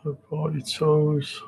The body tools.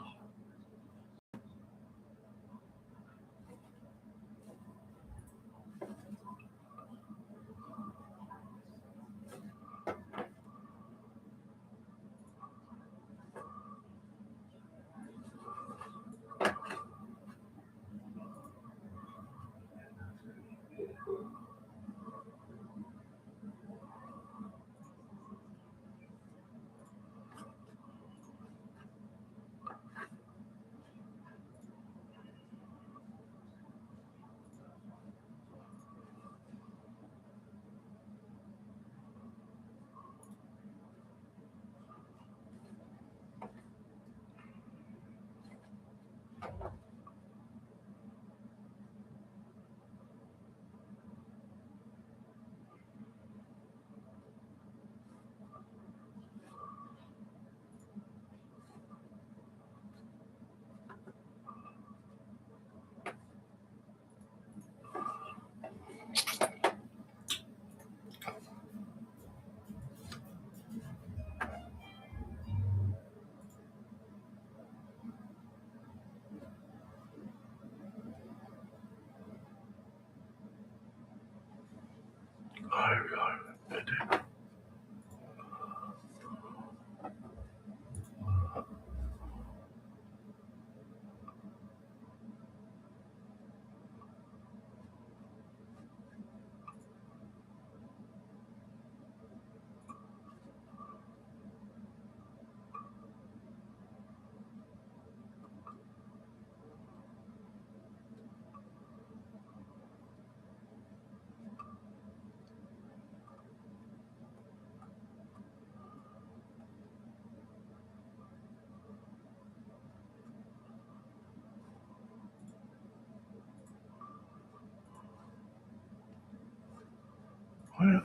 There we go.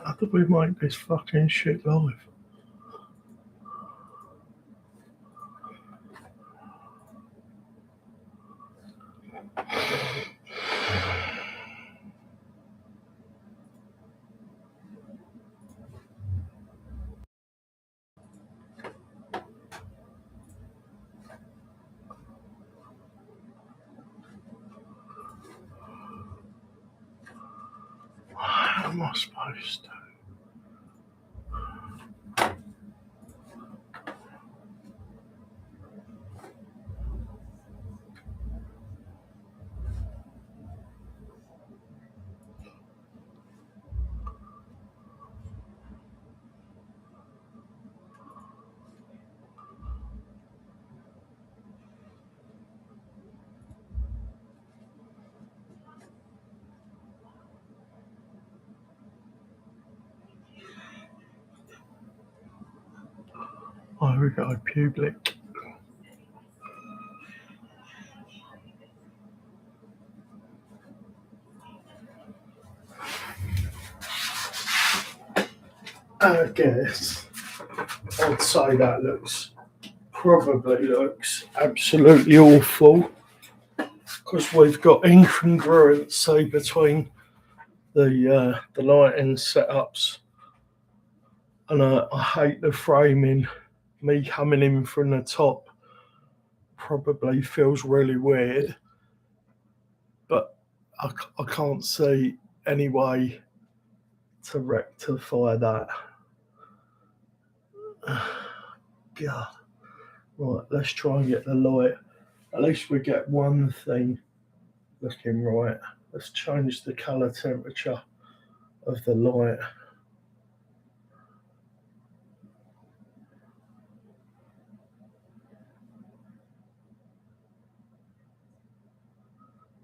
How did we make this fucking shit live? How am I supposed to? Oh, we got a public. I guess I'd say that probably looks absolutely awful because we've got incongruency between the lighting setups, and I hate the framing. Me coming in from the top probably feels really weird, but I can't see any way to rectify that. God. Right, let's try and get the light. At least we get one thing looking right. Let's change the colour temperature of the light.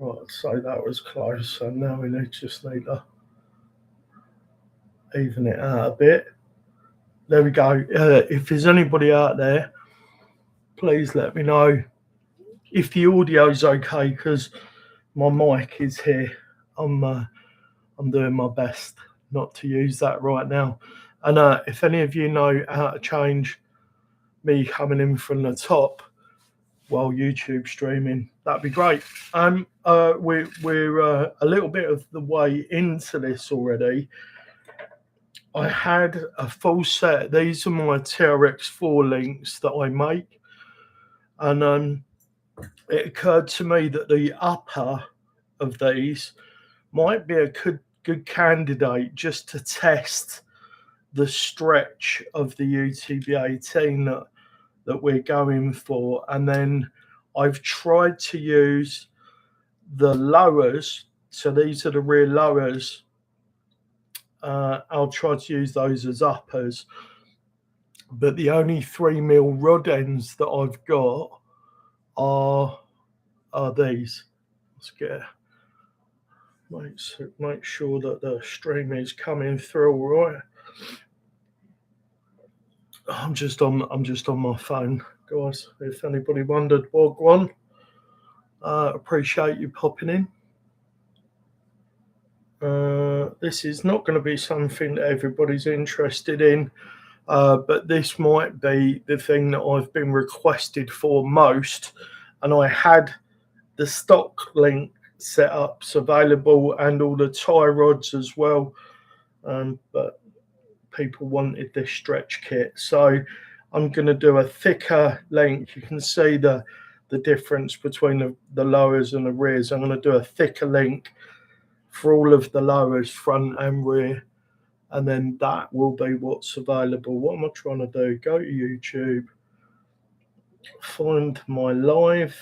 Right, so that was close. So now we just need to even it out a bit. There we go. If there's anybody out there, please let me know if the audio's okay, because my mic is here. I'm doing my best not to use that right now. And if any of you know how to change me coming in from the top while YouTube streaming, that'd be great. We're a little bit of the way into this already. I had a full set. These are my TRX4 links that I make. And it occurred to me that the upper of these might be a good candidate just to test the stretch of the UTB18 that we're going for. And then I've tried to use the lowers. So these are the rear lowers. I'll try to use those as uppers. But the only 3mm rod ends that I've got are these. Let's get make sure that the stream is coming through all right. I'm just on my phone, guys. If anybody wondered what one, appreciate you popping in. This is not going to be something that everybody's interested in, but this might be the thing that I've been requested for most, and I had the stock link setups available and all the tie rods as well, but people wanted this stretch kit, so I'm going to do a thicker link. You can see the difference between the lowers and the rears. I'm going to do a thicker link for all of the lowers, front and rear, and then that will be what's available. What am I trying to do? Go to YouTube, find my live,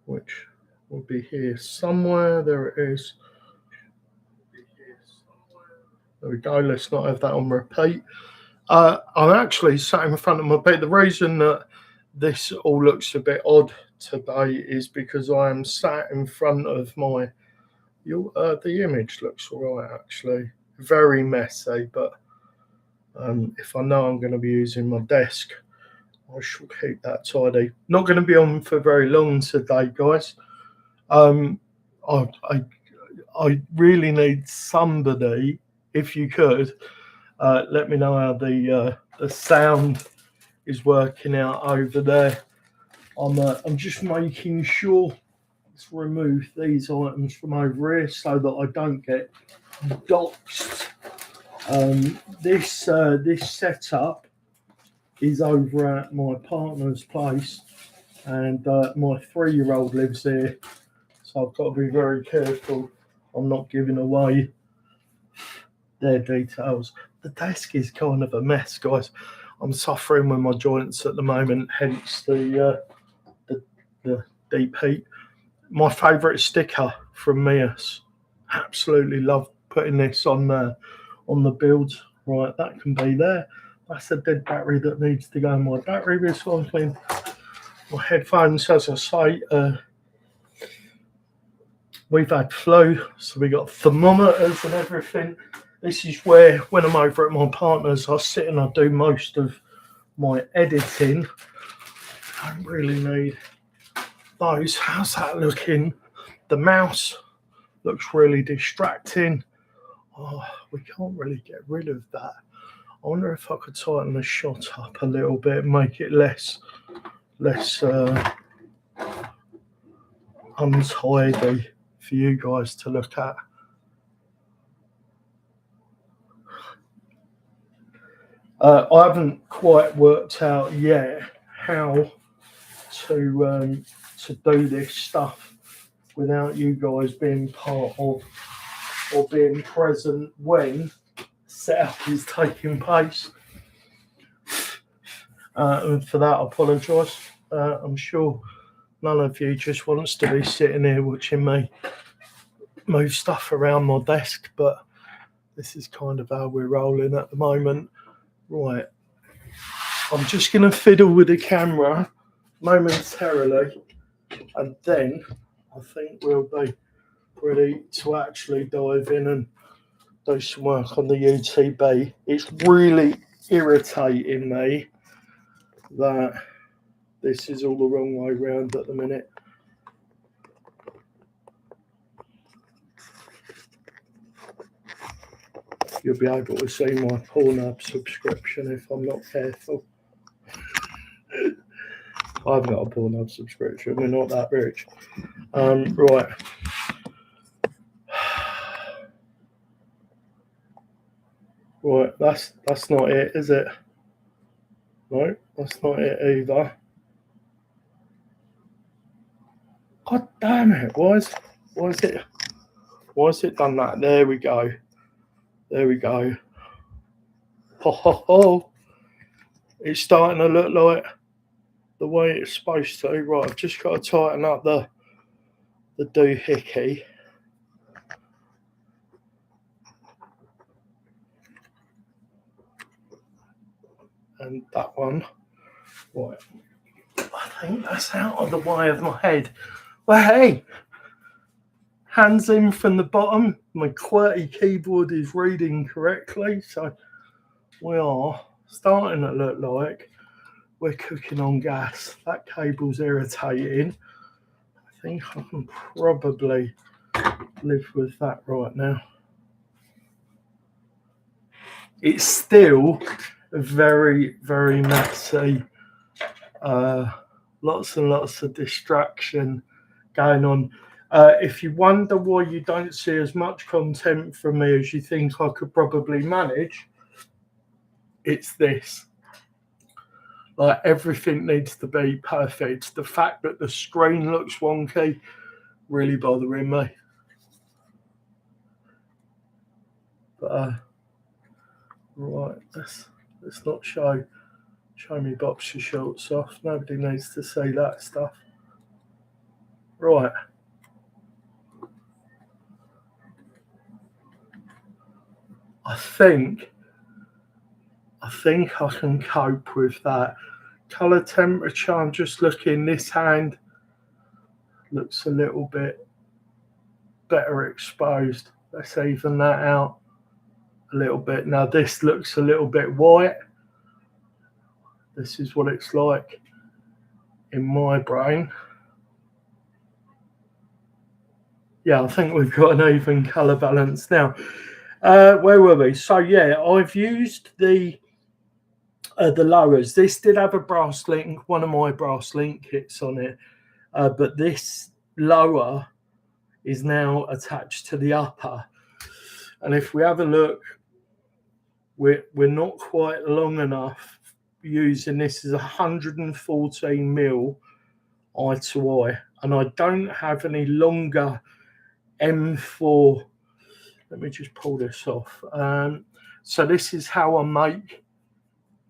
which will be here somewhere. There it is. There we go. Let's not have that on repeat. I'm actually sat in front of my bed. The reason that this all looks a bit odd today is because I am sat in front of my. The image looks all right, actually. Very messy, but if I know I'm going to be using my desk, I shall keep that tidy. Not going to be on for very long today, guys. I really need somebody, if you could, let me know how the sound is working out over there. I'm just making sure. Let's remove these items from over here so that I don't get doxed. This setup is over at my partner's place, and my 3-year-old lives here, so I've got to be very careful I'm not giving away their details. The desk is kind of a mess, guys. I'm suffering with my joints at the moment, hence the deep heat. My favourite sticker from Mias. Absolutely love putting this on the build. Right, that can be there. That's a dead battery that needs to go in my battery recycling. My headphones, as I say, we've had flu, so we got thermometers and everything. This is where, when I'm over at my partner's, I sit and I do most of my editing. I don't really need those. How's that looking? The mouse looks really distracting. Oh, we can't really get rid of that. I wonder if I could tighten the shot up a little bit and make it less untidy for you guys to look at. I haven't quite worked out yet how to do this stuff without you guys being part of or being present when setup is taking place. And for that, I apologise. I'm sure none of you just wants to be sitting here watching me move stuff around my desk, but this is kind of how we're rolling at the moment. Right, I'm just going to fiddle with the camera momentarily, and then I think we'll be ready to actually dive in and do some work on the UTB. It's really irritating me that this is all the wrong way round at the minute. You'll be able to see my Pornhub subscription if I'm not careful. I haven't got a Pornhub subscription. We're not that rich. Right. Right, that's not it, is it? No, that's not it either. God damn it! Why is it done that? There we go. There we go. Ho ho ho! It's starting to look like the way it's supposed to. Right, I've just got to tighten up the doohickey. And that one. Right. I think that's out of the way of my head. Well, hey, hands in from the bottom. My QWERTY keyboard is reading correctly, so we are starting to look like we're cooking on gas. That cable's irritating. I think I can probably live with that right now. It's still very, very messy. Lots and lots of distraction going on. If you wonder why you don't see as much content from me as you think I could probably manage, it's this. Like, everything needs to be perfect. The fact that the screen looks wonky, really bothering me. But right, let's not show me boxer shorts off. Nobody needs to see that stuff. Right. I think I can cope with that. Colour temperature, I'm just looking, this hand looks a little bit better exposed. Let's even that out a little bit. Now this looks a little bit white. This is what it's like in my brain. Yeah, I think we've got an even colour balance now. Where were we? So yeah, I've used the lowers. This did have a brass link, one of my brass link kits on it, but this lower is now attached to the upper. And if we have a look, we're not quite long enough using this as 114 mil eye to eye, and I don't have any longer M4. Let me just pull this off. So this is how I make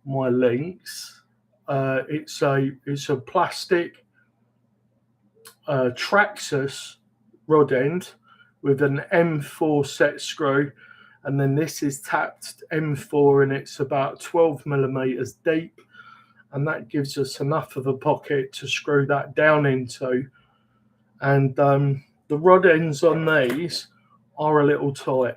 my links. It's a plastic Traxxas rod end with an M4 set screw, and then this is tapped M4, and it's about 12 millimeters deep, and that gives us enough of a pocket to screw that down into. And the rod ends on these are a little tight,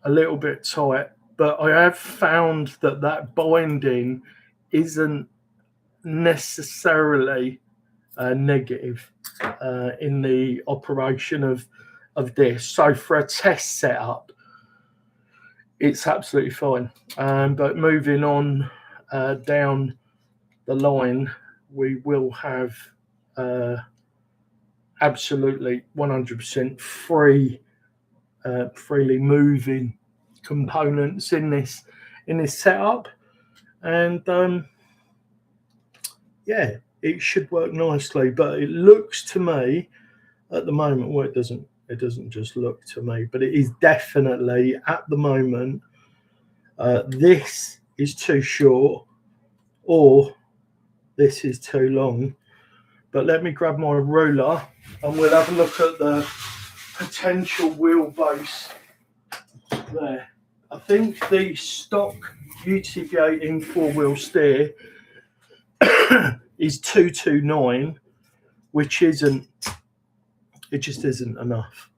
a little bit tight, but I have found that binding isn't necessarily negative in the operation of this. So for a test setup, it's absolutely fine. But moving on down the line, we will have absolutely 100% freely moving components in this setup, and yeah, it should work nicely. But it looks to me at the moment, well, it doesn't just look to me, but it is definitely at the moment this is too short or this is too long. But let me grab my ruler and we'll have a look at the potential wheelbase there. I think the stock UTB18 four-wheel steer is 229, which isn't enough,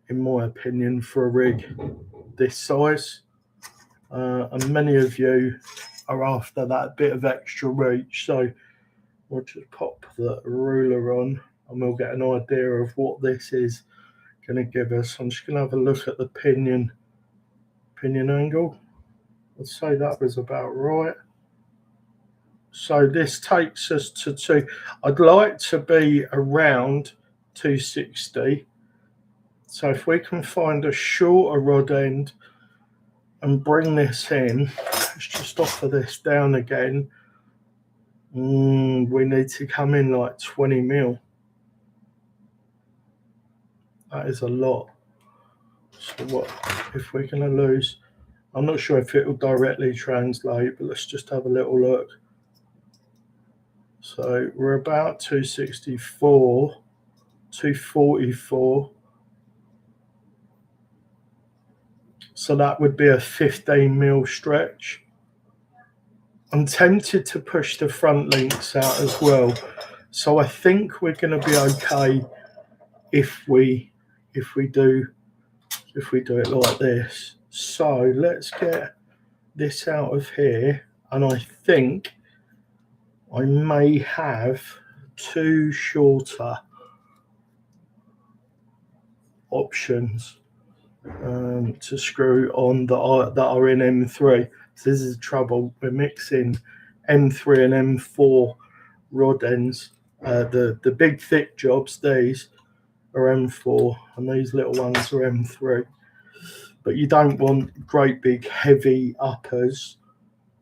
in my opinion, for a rig this size. And many of you are after that bit of extra reach, so we'll just pop the ruler on and we'll get an idea of what this is going to give us. I'm just going to have a look at the pinion angle. I'd say that was about right. So this takes us to two. I'd like to be around 260. So if we can find a shorter rod end and bring this in. Let's just offer this down again. We need to come in like 20 mil. That is a lot. So what if we're going to lose? I'm not sure if it will directly translate, but let's just have a little look. So we're about 264, 244. So that would be a 15 mil stretch. I'm tempted to push the front links out as well. So I think we're going to be okay if we do it like this. So let's get this out of here, and I think I may have two shorter options to screw on that are in M3. So this is the trouble. We're mixing M3 and M4 rod ends. The big thick jobs, these are M4, and these little ones are M3. But you don't want great big heavy uppers.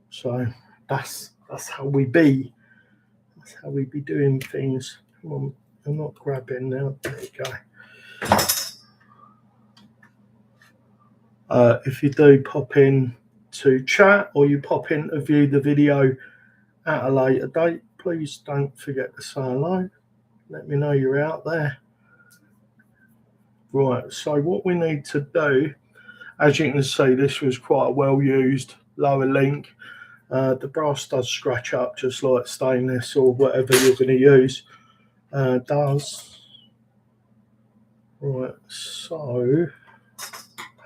So that's how we be. That's how we be doing things. Come on, I'm not grabbing now. There you go. If you do pop in to chat, or you pop in to view the video at a later date, please don't forget to say hello. Let me know you're out there. Right, so what we need to do, as you can see, this was quite a well used lower link. The brass does scratch up just like stainless or whatever you're going to use does. Right, so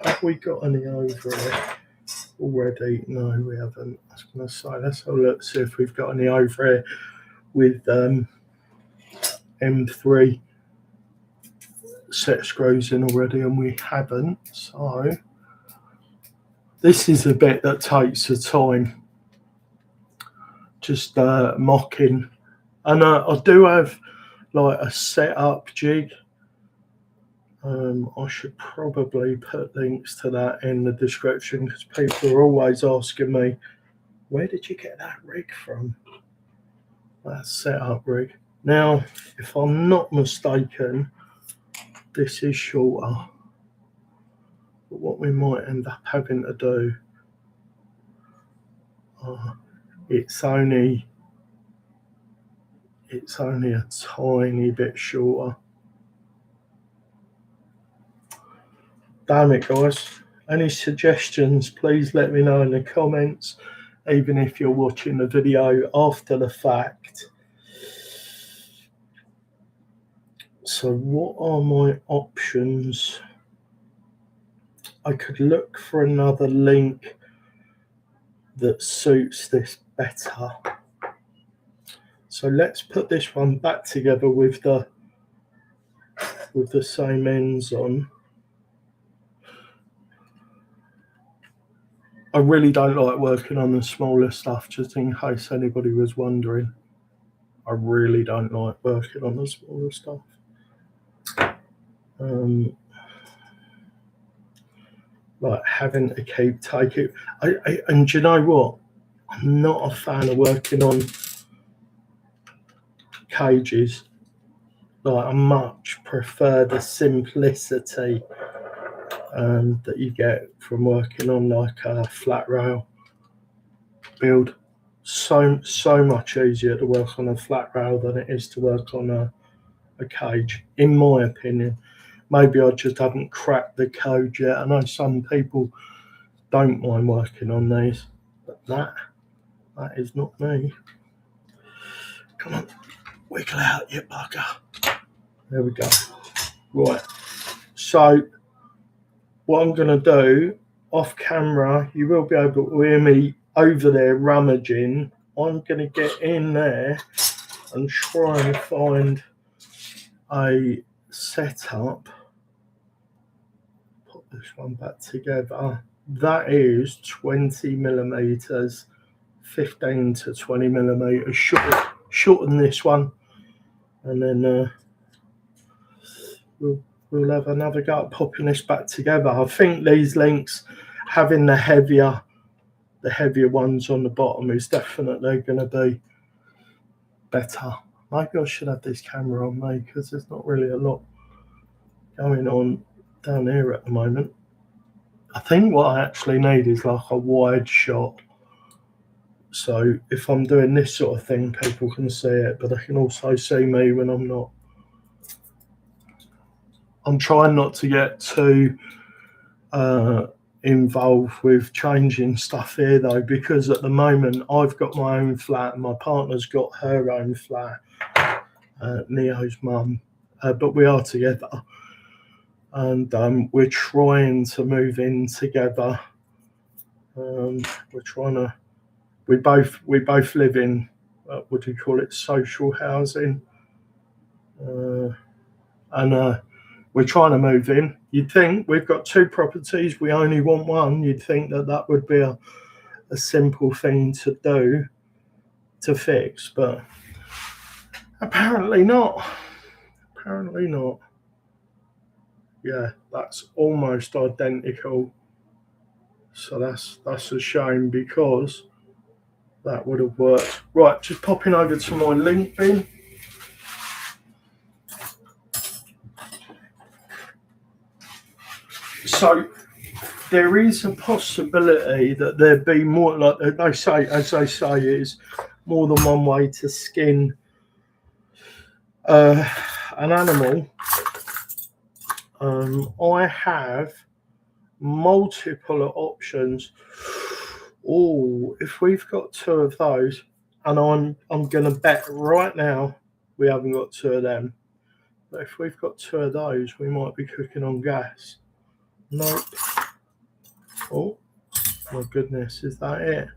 have we got any over here already? No, we haven't. I was going to say, let's have a look, see if we've got any over here with M3 set screws in already, and we haven't. So this is a bit that takes the time, just mocking. And I do have like a setup jig. I should probably put links to that in the description, because people are always asking me, where did you get that rig from? That setup rig. Now, if I'm not mistaken, this is shorter. But what we might end up having to do, it's only a tiny bit shorter. Damn it, guys. Any suggestions, please let me know in the comments, even if you're watching the video after the fact. So what are my options? I could look for another link that suits this better. So let's put this one back together with the same ends on. I really don't like working on the smaller stuff, just in case anybody was wondering. I really don't like working on the smaller stuff. Like having to keep taking. And do you know what? I'm not a fan of working on cages. Like, I much prefer the simplicity that you get from working on like a flat rail build. So much easier to work on a flat rail than it is to work on a cage, in my opinion. Maybe I just haven't cracked the code yet. I know some people don't mind working on these, but that is not me. Come on, wiggle out, you bugger. There we go. Right, so what I'm going to do off camera, you will be able to hear me over there rummaging. I'm going to get in there and try and find a setup. Put this one back together. That is 20 millimeters, 15 to 20 millimeters shorter than this one, and then we'll have another go at popping this back together. I think these links having the heavier ones on the bottom is definitely going to be better. Maybe I should have this camera on me because there's not really a lot going on down here at the moment. I think what I actually need is like a wide shot. So if I'm doing this sort of thing, people can see it, but they can also see me when I'm not. I'm trying not to get too involved with changing stuff here though, because at the moment I've got my own flat and my partner's got her own flat, Neo's mum, but we are together, and we're trying to move in together. We both live in what do you call it, social housing, and we're trying to move in. You'd think we've got 2 properties, we only want one. You'd think that would be a simple thing to do to fix, but apparently not. Apparently not. Yeah, that's almost identical. So that's a shame because that would have worked. Right, just popping over to my link bin. So there is a possibility that there be more, like they say, is more than one way to skin an animal. I have multiple options. Oh, if we've got 2 of those, and I'm gonna bet right now we haven't got 2 of them. But if we've got 2 of those, we might be cooking on gas. Nope. Oh my goodness, is that it?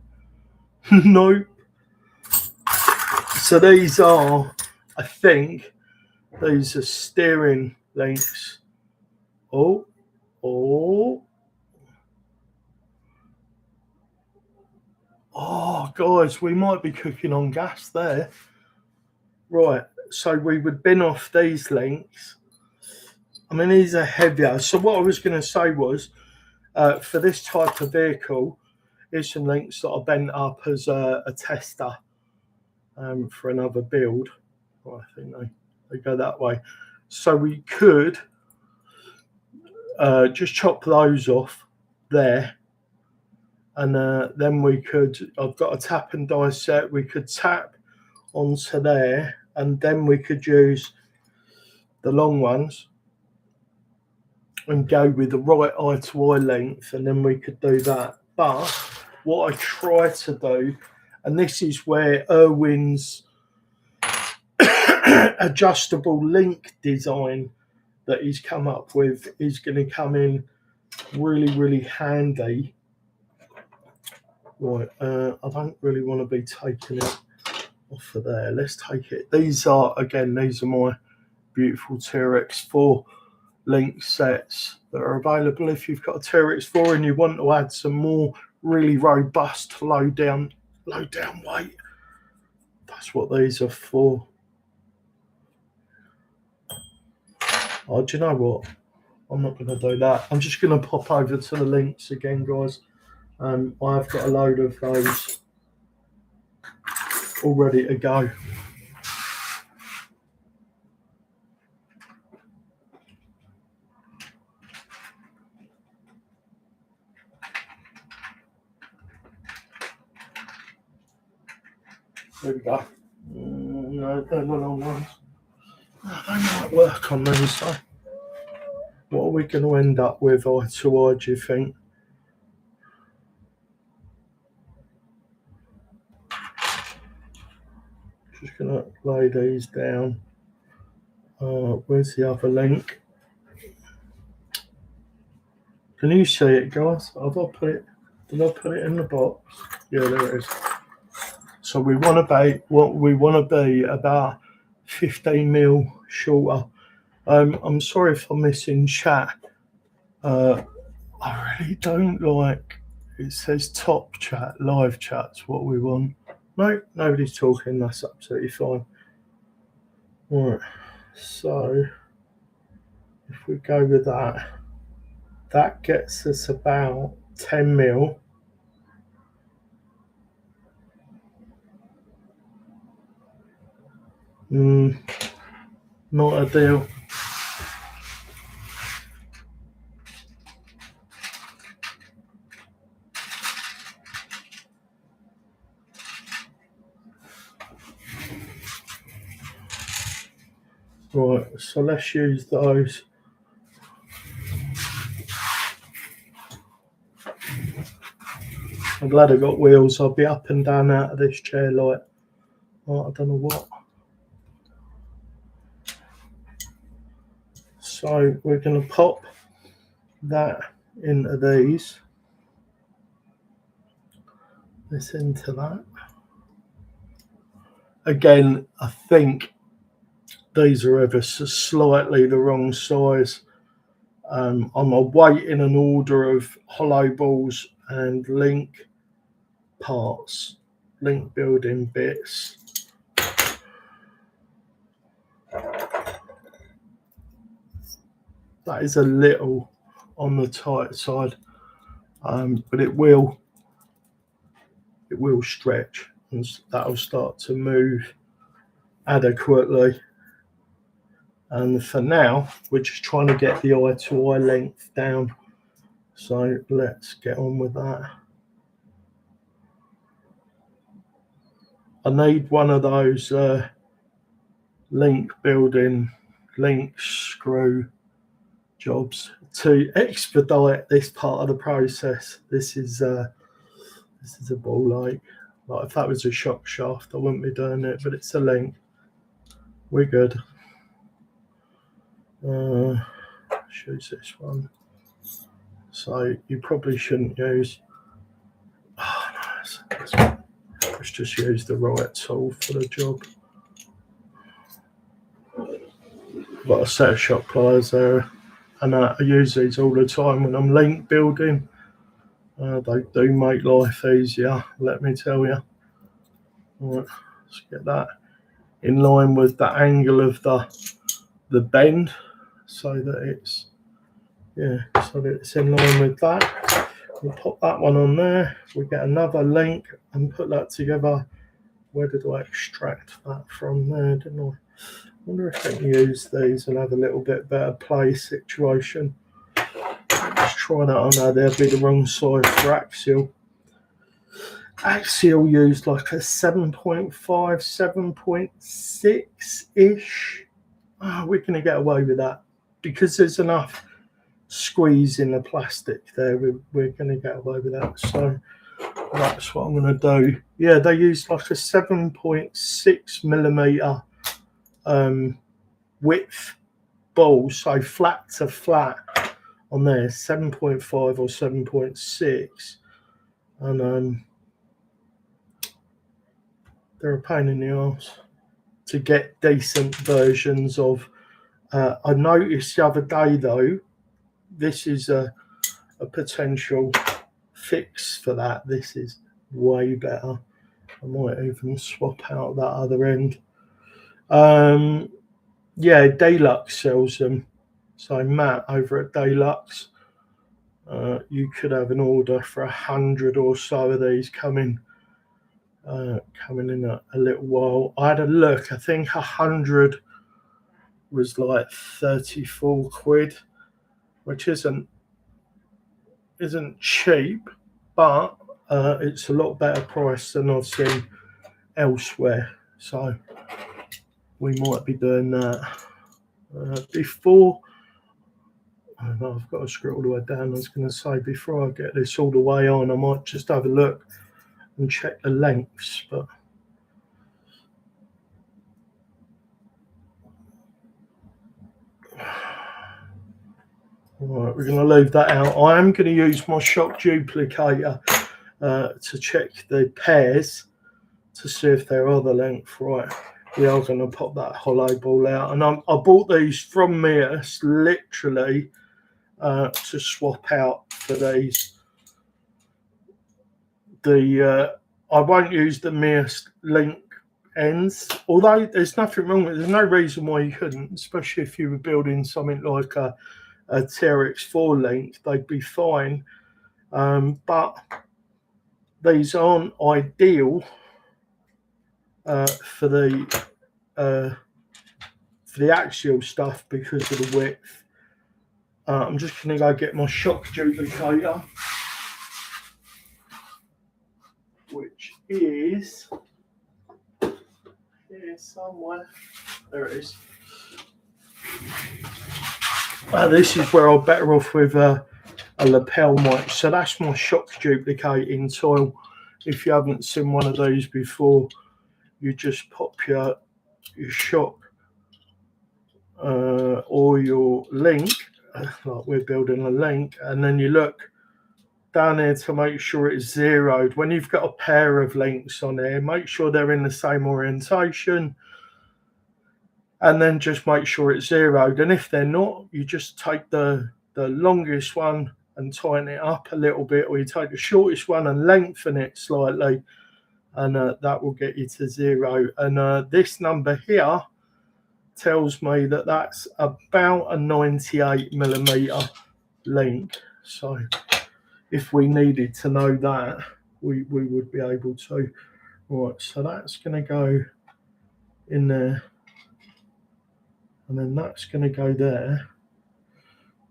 Nope. So these are, I think, these are steering links. Oh, guys, we might be cooking on gas there. Right, so we would bin off these links. I mean, these are heavier. So what I was going to say was, for this type of vehicle, here's some links that I bent up as a tester for another build. Well, I think they go that way. So we could just chop those off there, and then we could, I've got a tap and die set, we could tap onto there, and then we could use the long ones and go with the right eye to eye length, and then we could do that. But what I try to do, and this is where Irwin's adjustable link design that he's come up with is going to come in really, really handy. Right, I don't really want to be taking it off of there. Let's take it. These are my beautiful T-Rex 4 link sets that are available. If you've got a T-Rex 4 and you want to add some more really robust low down weight, that's what these are for. Oh, do you know what? I'm not going to do that. I'm just going to pop over to the links again, guys. I've got a load of those all ready to go. There we go. No, they're the long ones. They might work on these though. What are we going to end up with eye to eye, do you think? Just going to lay these down. Where's the other link? Can you see it, guys? Did I put it in the box? Yeah, there it is. So we want to be about 15 mil shorter. I'm sorry if I'm missing chat. I really don't like, it says top chat, live chat's what we want. No, nobody's talking, that's absolutely fine. Right, so if we go with that, that gets us about 10 mil. Not ideal. Right, so let's use those. I'm glad I got wheels. I'll be up and down out of this chair like, oh, I don't know what. So we're going to pop that into these. This into that. Again, I think these are ever so slightly the wrong size. I'm awaiting an order of hollow balls and link parts, link building bits. That is a little on the tight side, but it will stretch and that'll start to move adequately. And for now, we're just trying to get the eye to eye length down. So let's get on with that. I need one of those link screw jobs to expedite this part of the process. This is a ball ache. Like if that was a shock shaft, I wouldn't be doing it, but it's a link. We're good. Choose this one. So you probably shouldn't use. Oh no, let's just use the right tool for the job. I've got a set of shop pliers there, and I use these all the time when I'm link building. They do make life easier, let me tell you. All right, let's get that in line with the angle of the bend, so that it's in line with that. We'll pop that one on there. We get another link and put that together. Where did I extract that from there? Didn't I? I wonder if I can use these and have a little bit better play situation. Let's try that. I know they'll be the wrong size for axial. Axial used like a 7.5, 7.6-ish. Oh, we're going to get away with that because there's enough squeeze in the plastic there. We're going to get away with that. So that's what I'm going to do. Yeah, they used like a 7.6 millimeter width ball, so flat to flat on there, 7.5 or 7.6, and they're a pain in the arse to get decent versions of. I noticed the other day though, this is a potential fix for that. This is way better. I might even swap out that other end. Yeah, Deluxe sells them. So Matt over at Deluxe, you could have an order for 100 or so of these coming in a little while. I had a look. I think 100 was like 34 quid, which isn't cheap, but it's a lot better price than I've seen elsewhere. So we might be doing that. Before, oh no, I've got to scroll all the way down. I was going to say, before I get this all the way on, I might just have a look and check the lengths, but all right, we're going to leave that out. I am going to use my shock duplicator to check the pairs to see if they're other length right. We are going to pop that hollow ball out, and I bought these from Mears literally to swap out for these. I won't use the Mears link ends, although there's nothing wrong with it. There's no reason why you couldn't, especially if you were building something like a TRX4 link. They'd be fine. but these aren't ideal for the axial stuff because of the width. I'm just going to go get my shock duplicator, which is here somewhere. There it is. This is where I'm better off with a lapel mic. So that's my shock duplicating tool. If you haven't seen one of those before, you just pop your shock or your link, like we're building a link, and then you look down here to make sure it's zeroed. When you've got a pair of links on here, make sure they're in the same orientation, and then just make sure it's zeroed. And if they're not, you just take the longest one and tighten it up a little bit, or you take the shortest one and lengthen it slightly, and that will get you to zero. And this number here tells me that that's about a 98mm link. So if we needed to know that, we would be able to. Right, so that's going to go in there, and then that's going to go there.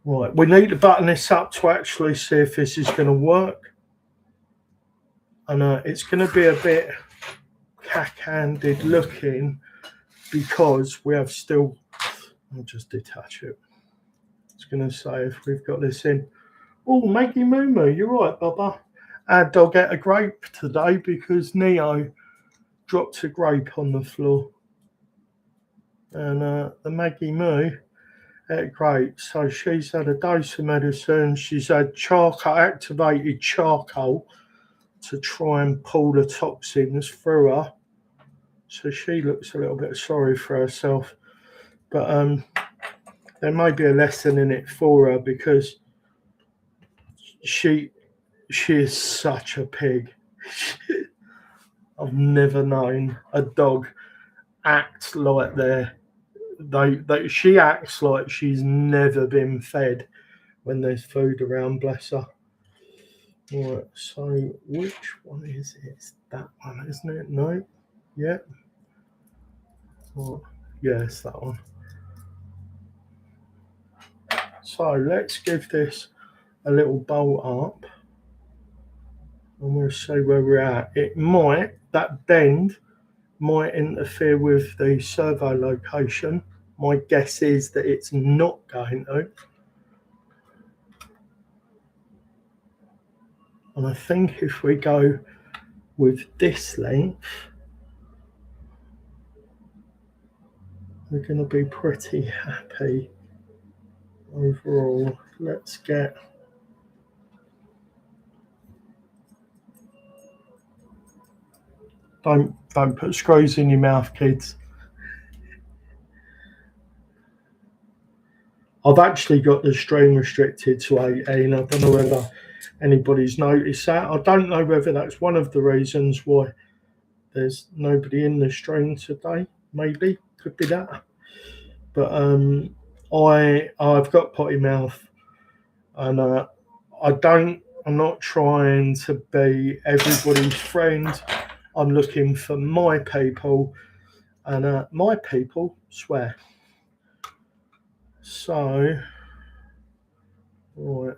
Right, we need to button this up to actually see if this is going to work. And it's going to be a bit cack-handed looking because we have still, I'll just detach it. It's going to say if we've got this in. Oh, Maggie Moo Moo, you're right, Bubba. Our dog ate a grape today because Neo dropped a grape on the floor. And the Maggie Moo ate a grape. So she's had a dose of medicine. She's had activated charcoal to try and pull the toxins through her. So she looks a little bit sorry for herself. But there may be a lesson in it for her because she is such a pig. I've never known a dog act like she acts like she's never been fed when there's food around, bless her. Right, so which one is it? It's that one, isn't it? No? Yeah. Oh, yeah, it's that one. So let's give this a little bolt up, and we'll see where we're at. It might, that bend might interfere with the servo location. My guess is that it's not going to. And I think if we go with this length, we're going to be pretty happy overall. Let's get don't put screws in your mouth, kids. I've actually got the string restricted to 18. I don't know whether anybody's noticed that. I don't know whether that's one of the reasons why there's nobody in the string today. Maybe could be that. But I've got potty mouth, and I'm not trying to be everybody's friend. I'm looking for my people, and my people swear. So, right,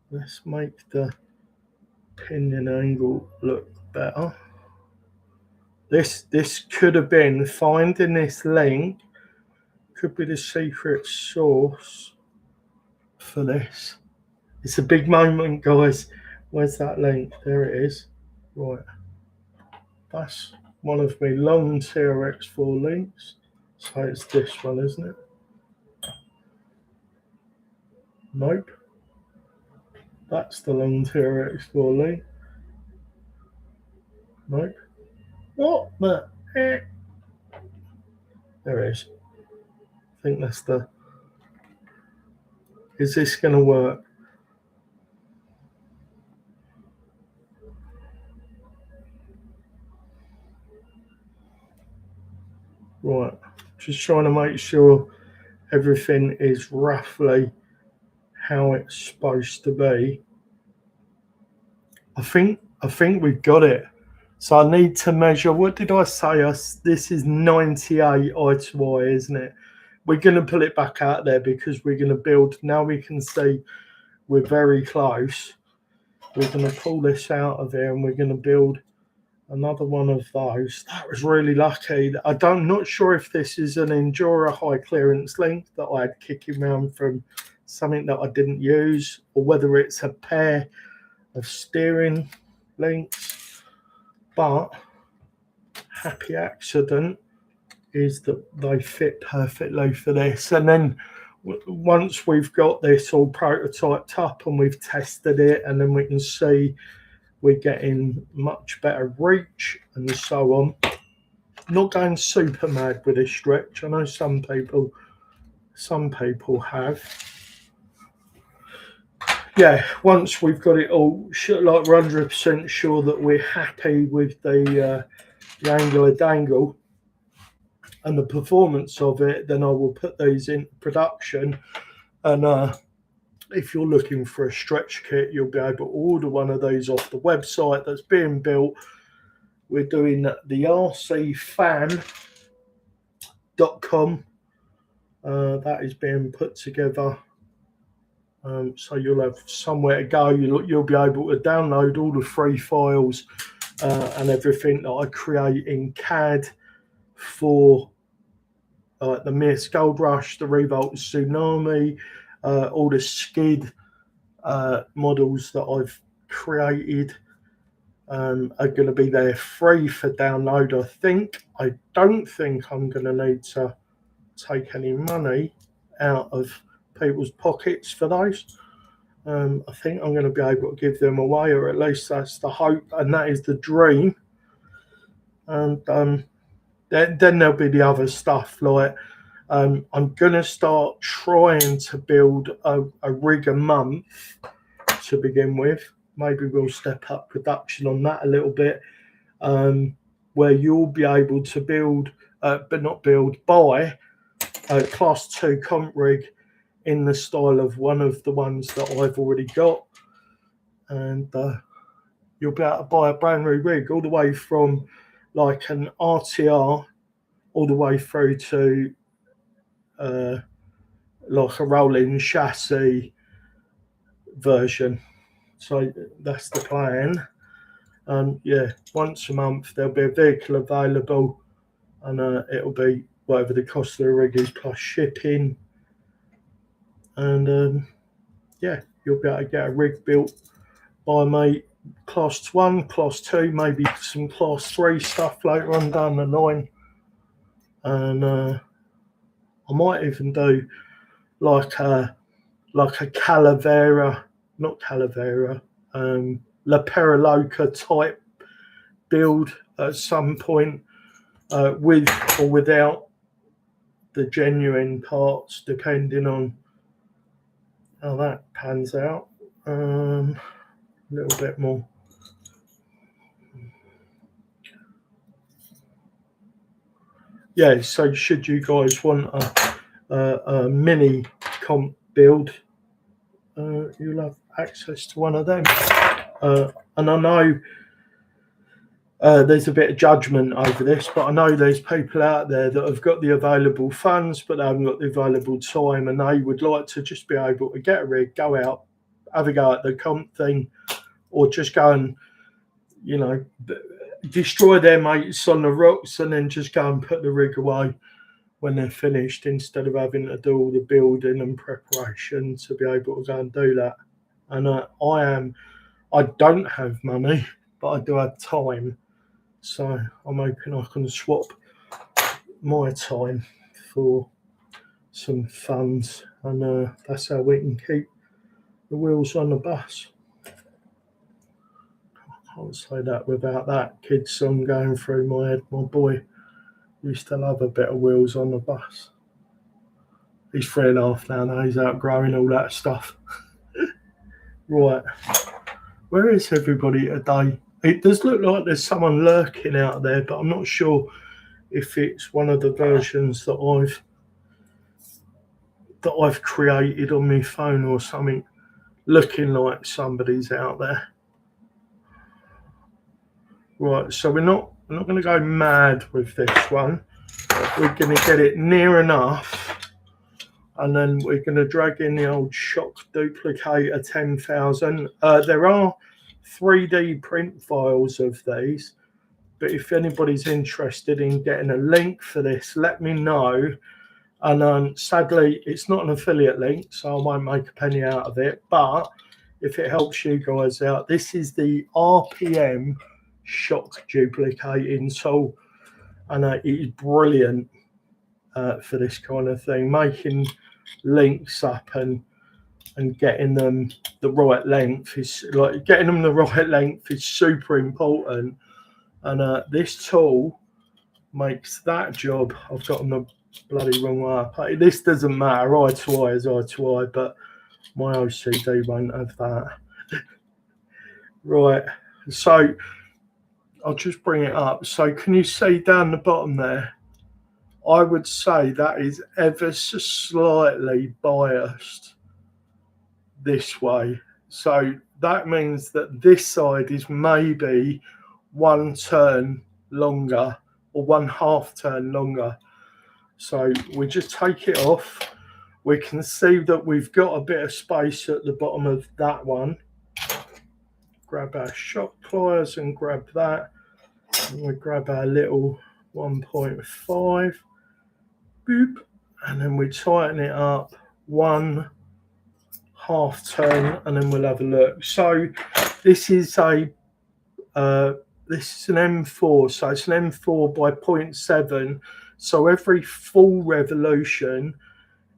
let's make the pinion angle look better. This could have been finding this link, could be the secret sauce for this. It's a big moment, guys. Where's that link? There it is. Right. That's one of my long TRX4 links. So it's this one, isn't it? Nope. That's the long TRX4 link. Nope. What the heck? There it is. I think that's the... Is this going to work? Right. Just trying to make sure everything is roughly how it's supposed to be. I think we've got it. So I need to measure. What did I say? This is 98 eye to eye, isn't it? We're going to pull it back out there because we're going to build. Now we can see we're very close. We're going to pull this out of here and we're going to build another one of those. That was really lucky. I'm not sure if this is an Endura high clearance link that I had kicking around from something that I didn't use, or whether it's a pair of steering links. But happy accident is that they fit perfectly for this. And then once we've got this all prototyped up and we've tested it, and then we can see we're getting much better reach and so on. Not going super mad with this stretch. I know some people have. Yeah, once we've got it all, like we're 100% sure that we're happy with the angular dangle and the performance of it, then I will put these in production. And if you're looking for a stretch kit, you'll be able to order one of these off the website that's being built. We're doing the rcfan.com. That is being put together. So you'll have somewhere to go. You'll be able to download all the free files and everything that I create in CAD for the Miss Gold Rush, the Revolt Tsunami, all the skid models that I've created are going to be there free for download. I don't think I'm going to need to take any money out of people's pockets for those. I think I'm going to be able to give them away, or at least that's the hope, and that is the dream. And then there'll be the other stuff, like I'm going to start trying to build a rig a month to begin with. Maybe we'll step up production on that a little bit, where you'll be able to build, but not build, buy a Class 2 comp rig in the style of one of the ones that I've already got. And you'll be able to buy a brand new rig all the way from like an RTR all the way through to like a rolling chassis version. So that's the plan. Yeah, once a month there'll be a vehicle available, and it'll be whatever the cost of the rig is plus shipping. And yeah, you'll be able to get a rig built by me, Class 1, Class 2, maybe some Class 3 stuff later on down the line. And I might even do like a Calavera, not Calavera, La Periloca type build at some point, with or without the genuine parts, depending on how that pans out. A little bit more. Yeah, so should you guys want a mini comp build, you'll have access to one of them. And I know there's a bit of judgment over this, but I know there's people out there that have got the available funds, but they haven't got the available time, and they would like to just be able to get a rig, go out, have a go at the comp thing, or just go and, you know, destroy their mates on the rocks and then just go and put the rig away when they're finished, instead of having to do all the building and preparation to be able to go and do that. And I don't have money, but I do have time. So I'm hoping I can swap my time for some funds, and that's how we can keep the wheels on the bus. I can't say that without that kid song going through my head. My boy used to love a bit of wheels on the bus. He's 3.5 now, he's outgrowing all that stuff. Right, where is everybody today? It does look like there's someone lurking out there, but I'm not sure if it's one of the versions that I've created on my phone or something, looking like somebody's out there. Right, so we're not going to go mad with this one. We're going to get it near enough, and then we're going to drag in the old shock duplicator 10,000. There are 3D print files of these, but if anybody's interested in getting a link for this, let me know. And sadly, it's not an affiliate link, so I won't make a penny out of it. But if it helps you guys out, this is the RPM shock duplicating tool, and it is brilliant for this kind of thing, making links up and getting them the right length is super important. And this tool makes that job. I've gotten the bloody wrong way. This doesn't matter. Eye to eye is eye to eye, but my OCD won't have that. Right, so I'll just bring it up. So can you see down the bottom there? I would say that is ever so slightly biased this way. So that means that this side is maybe 1 turn longer or 1/2 turn longer. So we just take it off. We can see that we've got a bit of space at the bottom of that one. Grab our shock pliers and grab that. And we grab our little 1.5. Boop. And then we tighten it up 1/2 turn, and then we'll have a look. So this is an M4, so it's an M4 by 0.7. So every full revolution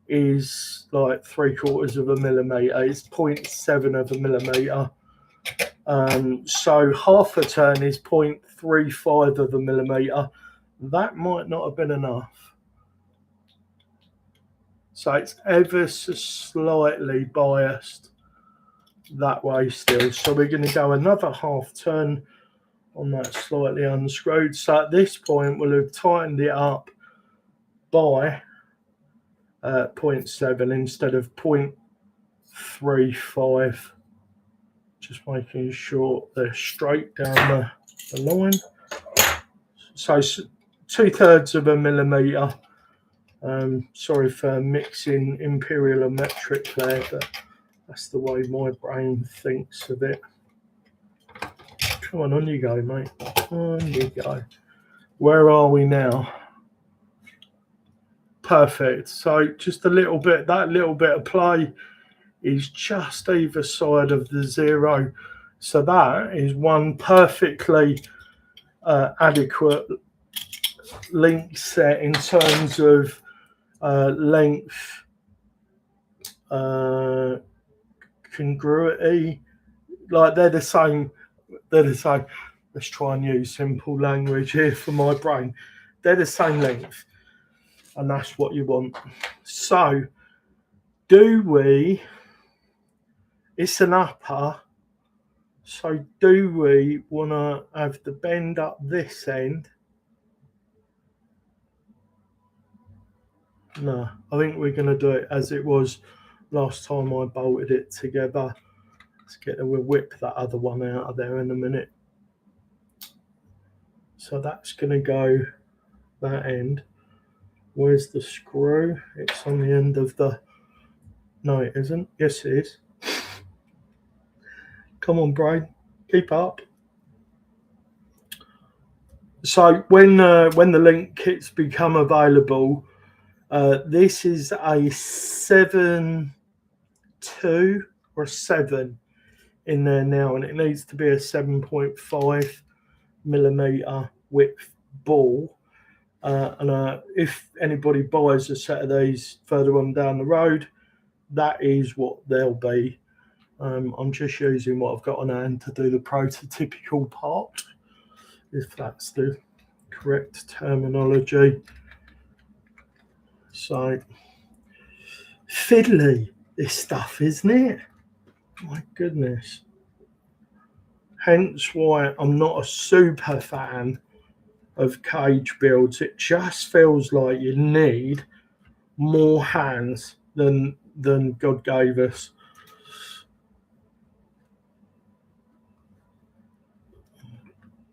is like 3/4 of a millimeter. It's 0.7 of a millimeter. So 1/2 turn is 0.35 of a millimeter. That might not have been enough. So it's ever so slightly biased that way still. So we're going to go another 1/2 turn on that slightly unscrewed. So at this point, we'll have tightened it up by 0.7 instead of 0.35. Just making sure they're straight down the line. So 2/3 of a millimeter. Sorry for mixing imperial and metric there, but that's the way my brain thinks of it. Come on you go, mate. On you go. Where are we now? Perfect. So just a little bit, that little bit of play is just either side of the 0. So that is one perfectly adequate link set in terms of length, congruity. Like they're the same. Let's try and use simple language here for my brain. They're the same length, and that's what you want. So it's an upper, so do we want to have the bend up this end? No, I think we're going to do it as it was last time I bolted it together. We'll whip that other one out of there in a minute. So that's going to go that end. Where's the screw? It's on the end of the... No, it isn't. Yes, it is. Come on, brain. Keep up. So when the link kits become available, this is a 7.2 or 7 in there now, and it needs to be a 7.5 millimeter width ball. And if anybody buys a set of these further on down the road, that is what they'll be. I'm just using what I've got on hand to do the prototypical part, if that's the correct terminology. So fiddly, this stuff, isn't it? My goodness. Hence why I'm not a super fan of cage builds. It just feels like you need more hands than God gave us.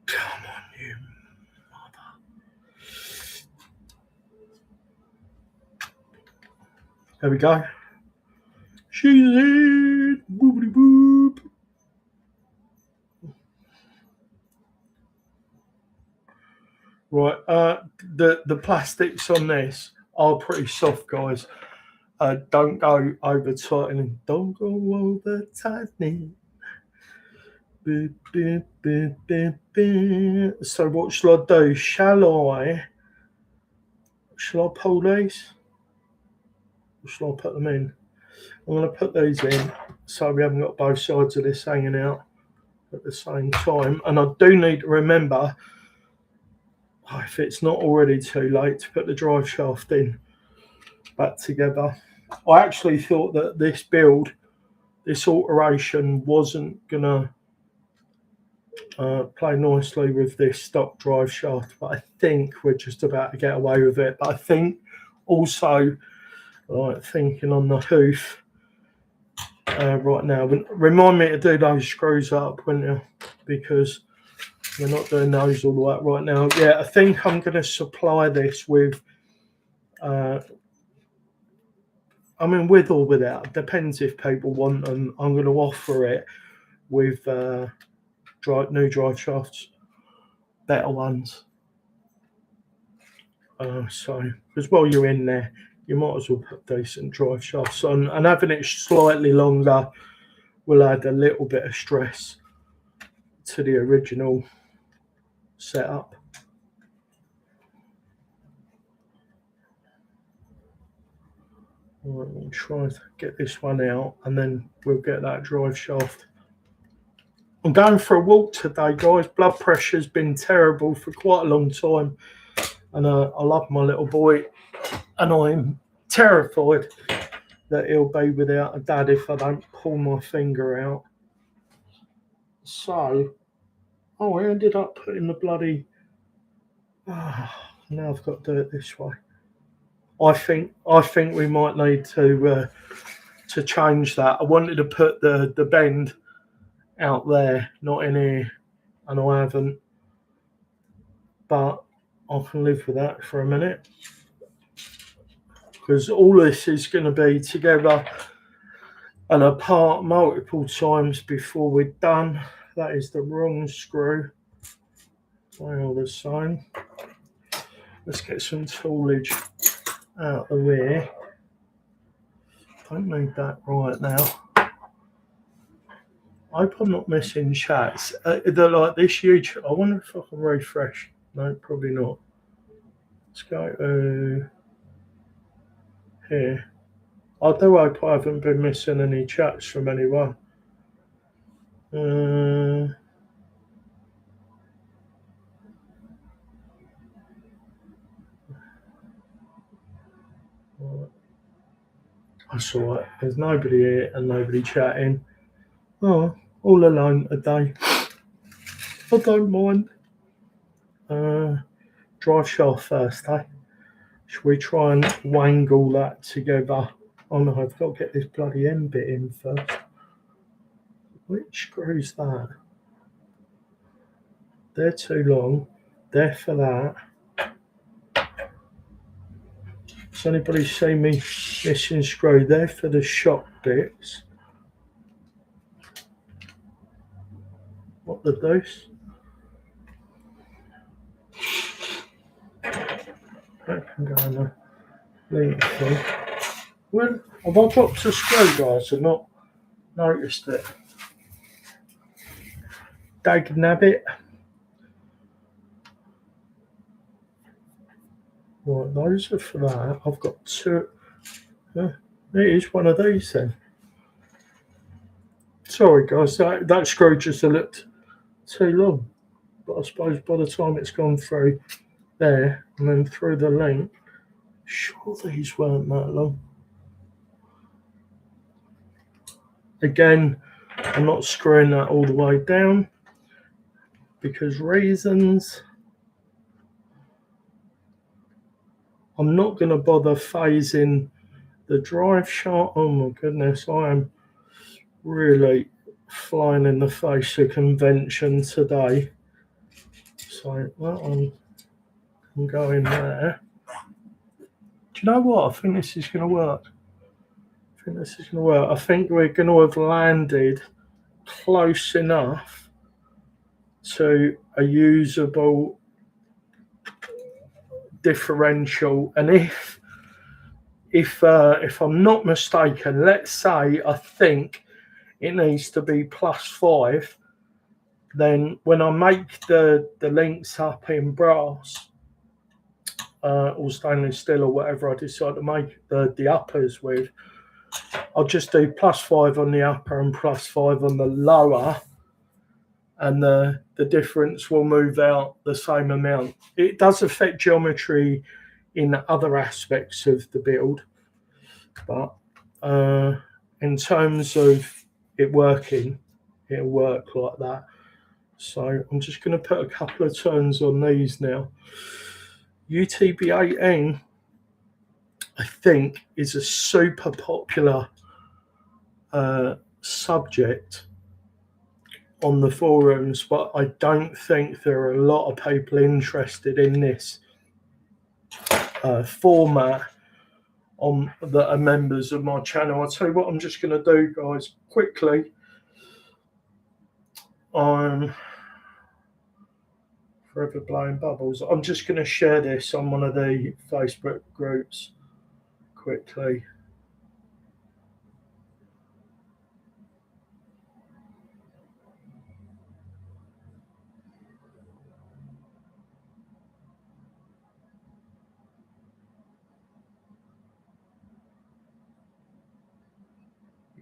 Come There we go. She's in. Boopity boop. Right. The plastics on this are pretty soft, guys. Don't go over tightening. Don't go over tightening. So what shall I do? Shall I pull these? Or shall I put them in? I'm going to put these in so we haven't got both sides of this hanging out at the same time. And I do need to remember, if it's not already too late, to put the drive shaft in back together. I actually thought that this build, this alteration wasn't going to play nicely with this stock drive shaft, but I think we're just about to get away with it. But I think also, like thinking on the hoof right now, remind me to do those screws up, wouldn't you? Because we're not doing those all the way up right now. Yeah, I think I'm going to supply this with, with or without, depends if people want them. I'm going to offer it with new drive shafts, better ones. So, because while you're in there, you might as well put decent drive shafts on, and having it slightly longer will add a little bit of stress to the original setup. Right, we'll try to get this one out, and then we'll get that drive shaft. I'm going for a walk today, guys. Blood pressure's been terrible for quite a long time, and I love my little boy, and I'm terrified that he'll be without a dad if I don't pull my finger out. So, I ended up putting the bloody. Now I've got to do it this way. I think we might need to change that. I wanted to put the bend out there, not in here, and I haven't. But I can live with that for a minute, because all this is going to be together and apart multiple times before we're done. That is the wrong screw. They're all the same. Let's get some toolage out of the way. Don't need that right now. I hope I'm not missing chats. They're like this YouTube. I wonder if I can refresh. No, probably not. Let's go to here. I do hope I haven't been missing any chats from anyone. I saw it. There's nobody here and nobody chatting. Oh, all alone today. I don't mind. Drive shaft first, eh? Should we try and wangle that together? Oh no, I've got to get this bloody end bit in first. Which screw's that? They're too long. They're for that. Does anybody see me missing screw? They're for the shock bits. What the deuce? That can go on the Leadfoot. Well, have I dropped a screw, guys, and not noticed it? Dag nabbit. Right, those are for that. I've got two. It is one of these then. Sorry, guys, that screw just looked too long. But I suppose by the time it's gone through there and then through the length, sure these weren't that long. Again, I'm not screwing that all the way down because reasons. I'm not going to bother phasing the drive shaft. Oh my goodness, I am really flying in the face of convention today. So that one can go in there. Do you know what? I think this is going to work. think this is going to work. I think we're going to have landed close enough to a usable differential. And if I'm not mistaken, let's say I think it needs to be +5, then when I make the links up in brass or stainless steel or whatever I decide to make the uppers with, I'll just do +5 on the upper and +5 on the lower, and the difference will move out the same amount. It does affect geometry in other aspects of the build, but in terms of it working, it'll work like that. So I'm just going to put a couple of turns on these now. UTB18, I think, is a super popular subject on the forums, but I don't think there are a lot of people interested in this format that are members of my channel. I'll tell you what I'm just going to do, guys, quickly. I'm forever blowing bubbles. I'm just going to share this on one of the Facebook groups quickly.